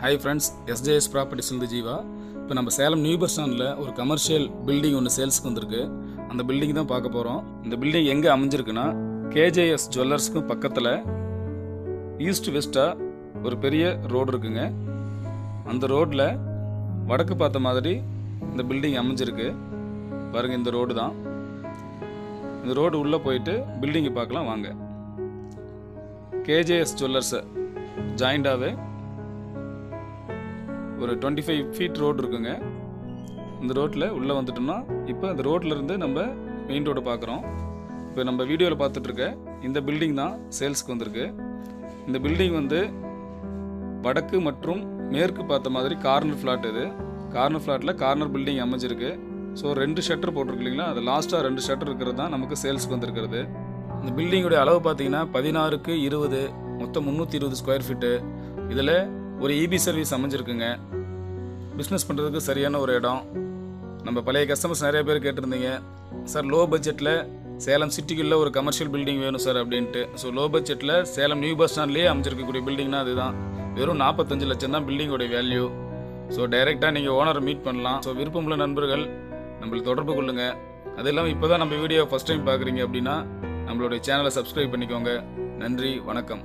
Hi friends, SJS Properties இருந்து ஜீவா. இப்போ நம்ம சேலம் நியூ பஸ் ஸ்டாண்டில் ஒரு கமர்ஷியல் பில்டிங் ஒன்று சேல்ஸ்க்கு வந்திருக்கு. அந்த பில்டிங் தான் பார்க்க போகிறோம். இந்த பில்டிங் எங்கே அமைஞ்சிருக்குன்னா KJS ஜுவல்லர்ஸ்க்கும் பக்கத்தில் ஈஸ்ட் வெஸ்ட்டாக ஒரு பெரிய ரோடு இருக்குங்க. அந்த ரோட்டில் வடக்கு பார்த்த மாதிரி இந்த பில்டிங் அமைஞ்சிருக்கு. பாருங்கள், இந்த ரோடு தான். இந்த ரோடு உள்ளே போயிட்டு பில்டிங்கை பார்க்கலாம் வாங்க. KJS ஜுவல்லர்ஸை ஜாயிண்டாகவே ஒரு 25 ஃபீட் ரோடு இருக்குங்க. இந்த ரோட்டில் உள்ளே வந்துட்டோம்னா இப்போ அந்த ரோட்லேருந்து நம்ம மெயின் ரோடு பார்க்குறோம். இப்போ நம்ம வீடியோவில் பார்த்துட்ருக்க இந்த பில்டிங் தான் சேல்ஸ்க்கு வந்திருக்கு. இந்த பில்டிங் வந்து வடக்கு மற்றும் மேற்கு பார்த்த மாதிரி கார்னர் ஃப்ளாட். இது கார்னர் ஃப்ளாட்டில் கார்னர் பில்டிங் அமைஞ்சிருக்கு. ஸோ 2 ஷட்டர் போட்டிருக்கு இல்லைங்களா, அது லாஸ்ட்டாக 2 ஷட்டர் இருக்கிறது தான் நமக்கு சேல்ஸ்க்கு வந்திருக்கிறது. இந்த பில்டிங்குடைய அளவு பார்த்தீங்கன்னா 16க்கு 20, மொத்தம் 320 ஸ்கொயர் ஃபீட்டு. இதில் ஒரு EB சர்வீஸ் அமைஞ்சிருக்குங்க. பிஸ்னஸ் பண்ணுறதுக்கு சரியான ஒரு இடம். நம்ம பழைய கஸ்டமர்ஸ் நிறைய பேர் கேட்டிருந்தீங்க, சார் லோ பட்ஜெட்டில் சேலம் சிட்டிக்குள்ளே ஒரு கமர்ஷியல் பில்டிங் வேணும் சார் அப்படின்ட்டு. ஸோ லோ பட்ஜெட்டில் சேலம் நியூ பஸ் ஸ்டாண்ட்லேயே அமைஞ்சிருக்கக்கூடிய பில்டிங்னா அதுதான். வெறும் 45 லட்சம் தான் பில்டிங்கோடைய வேல்யூ. ஸோ டைரெக்டாக நீங்கள் ஓனரை மீட் பண்ணலாம். ஸோ விருப்பமுள்ள நண்பர்கள் நம்மளுக்கு தொடர்பு கொள்ளுங்கள். அது இல்லாமல் இப்போ தான் நம்ம வீடியோ ஃபஸ்ட் டைம் பார்க்குறீங்க அப்படின்னா நம்மளுடைய சேனலை சப்ஸ்கிரைப் பண்ணிக்கோங்க. நன்றி, வணக்கம்.